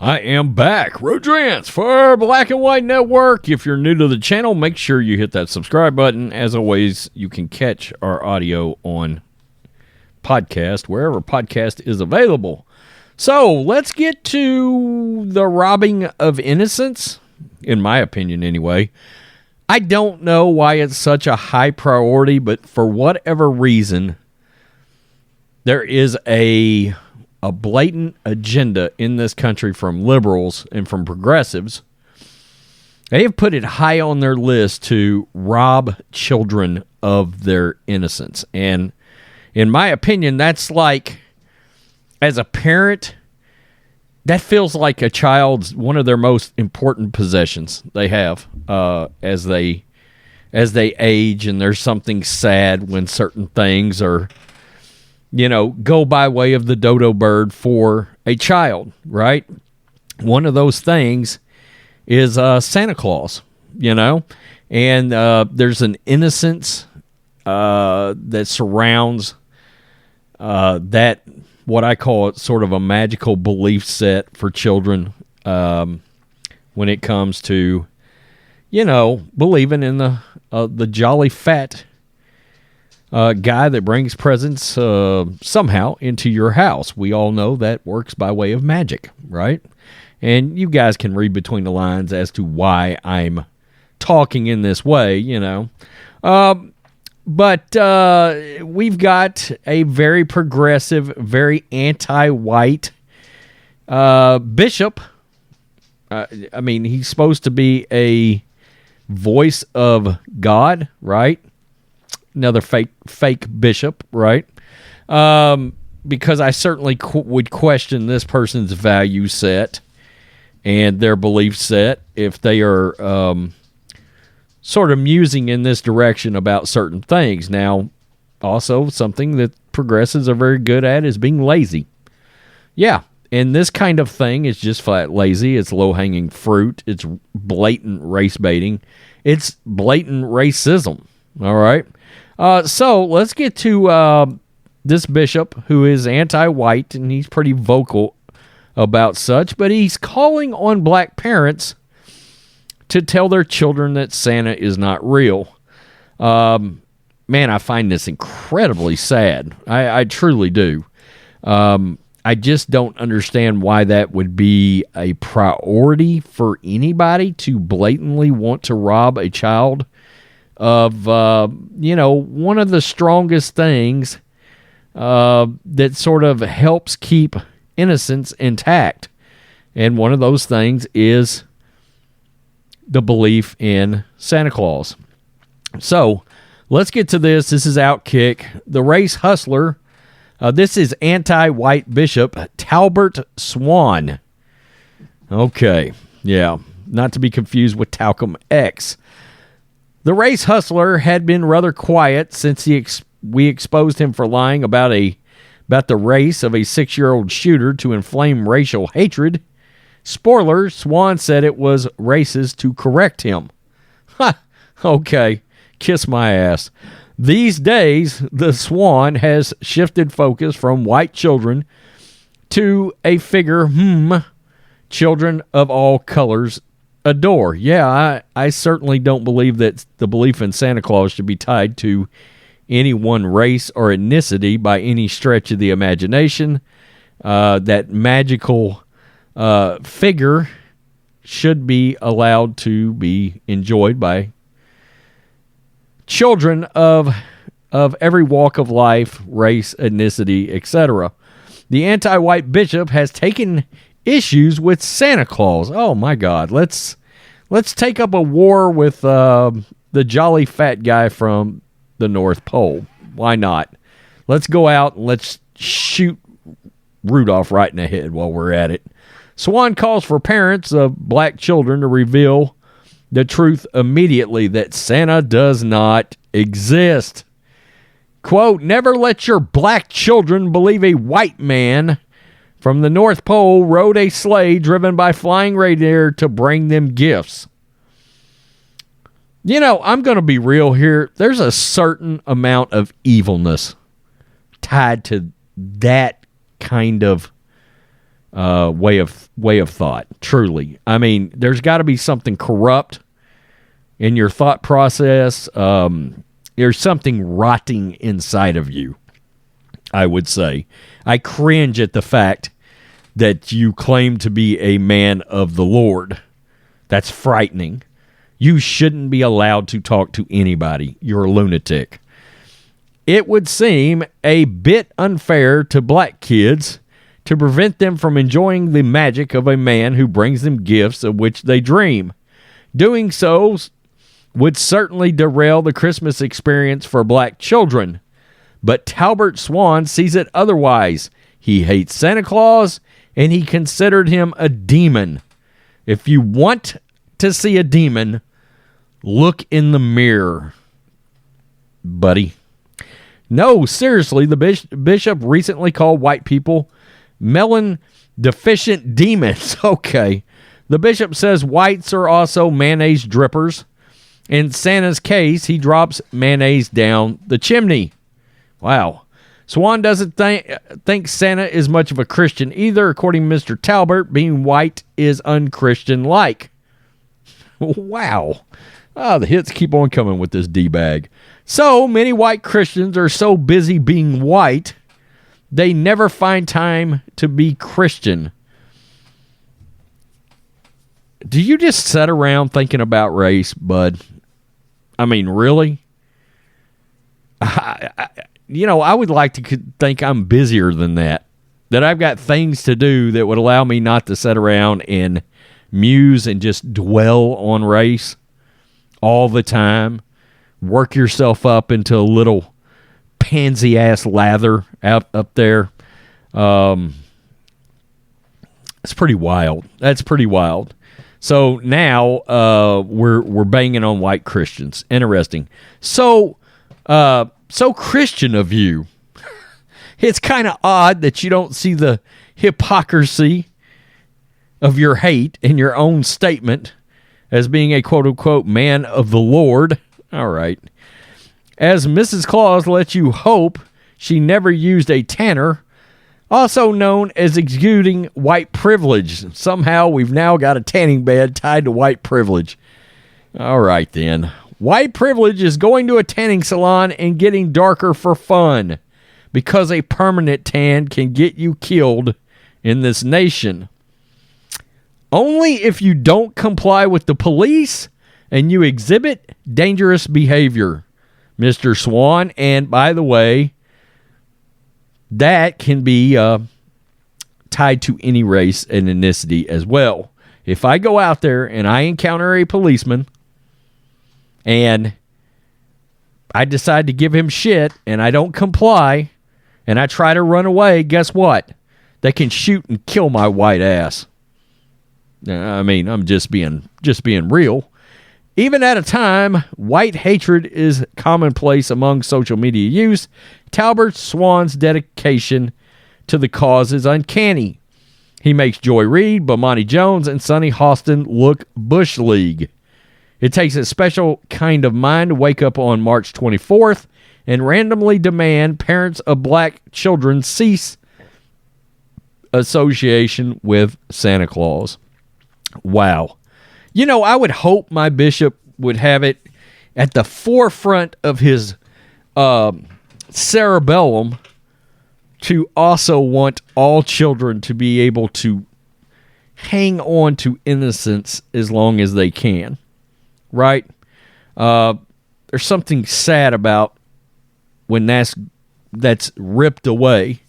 I am back. Rodrance for Black and White Network. If you're new to the channel, make sure you hit that subscribe button. As always, you can catch our audio on podcast, wherever podcast is available. So let's get to the robbing of innocence, in my opinion anyway. I don't know why it's such a high priority, but for whatever reason, there is a blatant agenda in this country from liberals and from progressives. They have put it high on their list to rob children of their innocence. And in my opinion, that's like, as a parent, that feels like a child's one of their most important possessions they have as they age, and there's something sad when certain things are, go by way of the dodo bird for a child, right? One of those things is Santa Claus, and there's an innocence that surrounds that, what I call it, sort of a magical belief set for children when it comes to, believing in the jolly fat guy that brings presents somehow into your house. We all know that works by way of magic, right? And you guys can read between the lines as to why I'm talking in this way, But we've got a very progressive, very anti-white bishop. He's supposed to be a voice of God, right? Another fake bishop, right? Because I certainly would question this person's value set and their belief set if they are sort of musing in this direction about certain things. Now, also something that progressives are very good at is being lazy. Yeah, and this kind of thing is just flat lazy. It's low-hanging fruit. It's blatant race baiting. It's blatant racism, all right? So let's get to this bishop who is anti-white, and he's pretty vocal about such, but he's calling on black parents to tell their children that Santa is not real. Man, I find this incredibly sad. I truly do. I just don't understand why that would be a priority for anybody to blatantly want to rob a child of, one of the strongest things that sort of helps keep innocence intact. And one of those things is the belief in Santa Claus. So let's get to this. This is Outkick. The race hustler. This is anti-white bishop Talbert Swan. Okay. Yeah. Not to be confused with Talcum X. The race hustler had been rather quiet since we exposed him for lying about the race of a 6-year-old shooter to inflame racial hatred. Spoiler, Swan said it was racist to correct him. Ha! Okay, kiss my ass. These days, the Swan has shifted focus from white children to a figure children of all colors adore. Yeah, I certainly don't believe that the belief in Santa Claus should be tied to any one race or ethnicity by any stretch of the imagination. That magical figure should be allowed to be enjoyed by children of every walk of life, race, ethnicity, etc. The anti-white bishop has taken issues with Santa Claus. Oh my God. Let's take up a war with the jolly fat guy from the North Pole. Why not? Let's go out and let's shoot Rudolph right in the head while we're at it. Swan calls for parents of black children to reveal the truth immediately that Santa does not exist. Quote, never let your black children believe a white man from the North Pole rode a sleigh driven by flying reindeer to bring them gifts. I'm going to be real here. There's a certain amount of evilness tied to that kind of way of thought. Truly, I mean, there's got to be something corrupt in your thought process. There's something rotting inside of you, I would say. I cringe at the fact that you claim to be a man of the Lord. That's frightening. You shouldn't be allowed to talk to anybody. You're a lunatic. It would seem a bit unfair to black kids to prevent them from enjoying the magic of a man who brings them gifts of which they dream. Doing so would certainly derail the Christmas experience for black children. But Talbert Swan sees it otherwise. He hates Santa Claus, and he considered him a demon. If you want to see a demon, look in the mirror, buddy. No, seriously, the bishop recently called white people melon-deficient demons. Okay. The bishop says whites are also mayonnaise drippers. In Santa's case, he drops mayonnaise down the chimney. Wow. Swan doesn't think Santa is much of a Christian either. According to Mr. Talbert, being white is unchristian-like. Wow. The hits keep on coming with this D-bag. So many white Christians are so busy being white, they never find time to be Christian. Do you just sit around thinking about race, bud? I mean, really? I would like to think I'm busier than that. That I've got things to do that would allow me not to sit around and muse and just dwell on race all the time. Work yourself up into a little pansy-ass lather out up there. It's pretty wild. That's pretty wild. So now we're banging on white Christians. Interesting. So Christian of you. It's kind of odd that you don't see the hypocrisy of your hate in your own statement as being a quote-unquote man of the Lord. All right. As Mrs. Claus lets you hope she never used a tanner, also known as exuding white privilege. Somehow we've now got a tanning bed tied to white privilege. All right, then. White privilege is going to a tanning salon and getting darker for fun, because a permanent tan can get you killed in this nation. Only if you don't comply with the police and you exhibit dangerous behavior, Mr. Swan. And by the way, that can be tied to any race and ethnicity as well. If I go out there and I encounter a policeman and I decide to give him shit and I don't comply and I try to run away, guess what? They can shoot and kill my white ass. I mean, I'm just being real. Even at a time, white hatred is commonplace among social media use. Talbert Swan's dedication to the cause is uncanny. He makes Joy Reid, Bomani Jones, and Sonny Hostin look Bush League. It takes a special kind of mind to wake up on March 24th and randomly demand parents of black children cease association with Santa Claus. Wow. I would hope my bishop would have it at the forefront of his cerebellum to also want all children to be able to hang on to innocence as long as they can. Right? There's something sad about when that's ripped away.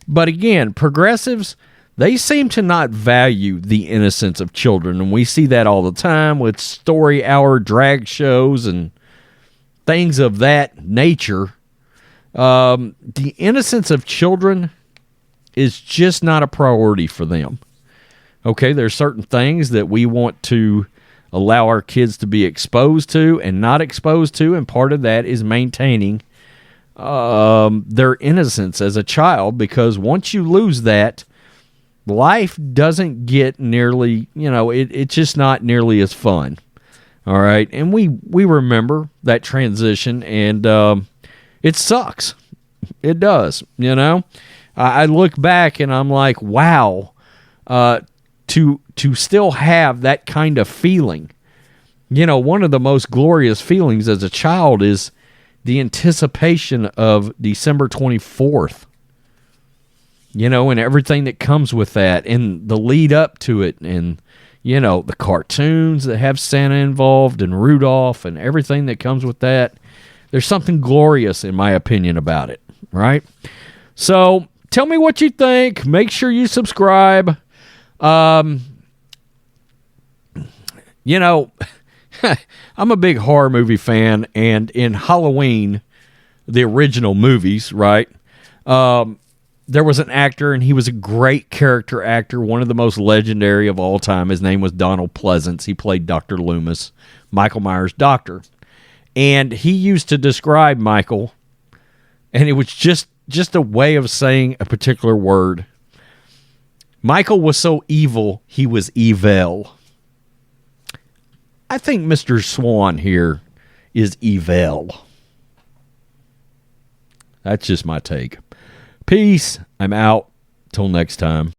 But again, progressives, they seem to not value the innocence of children. And we see that all the time with story hour drag shows and things of that nature. The innocence of children is just not a priority for them. Okay, there's certain things that we want to allow our kids to be exposed to and not exposed to, and part of that is maintaining their innocence as a child, because once you lose that, life doesn't get nearly, it's just not nearly as fun. All right, and we remember that transition, and it sucks. It does, I look back and I'm like, wow, to still have that kind of feeling. You know, one of the most glorious feelings as a child is the anticipation of December 24th. You know, and everything that comes with that, and the lead up to it, and, you know, the cartoons that have Santa involved, and Rudolph, and everything that comes with that. There's something glorious, in my opinion, about it, right? So, tell me what you think. Make sure you subscribe. You know, I'm a big horror movie fan, and in Halloween, the original movies, right, there was an actor, and he was a great character actor, one of the most legendary of all time. His name was Donald Pleasance. He played Dr. Loomis, Michael Myers' doctor. And he used to describe Michael, and it was just a way of saying a particular word. Michael was so evil, he was evil. I think Mr. Swan here is evil. That's just my take. Peace. I'm out. Till next time.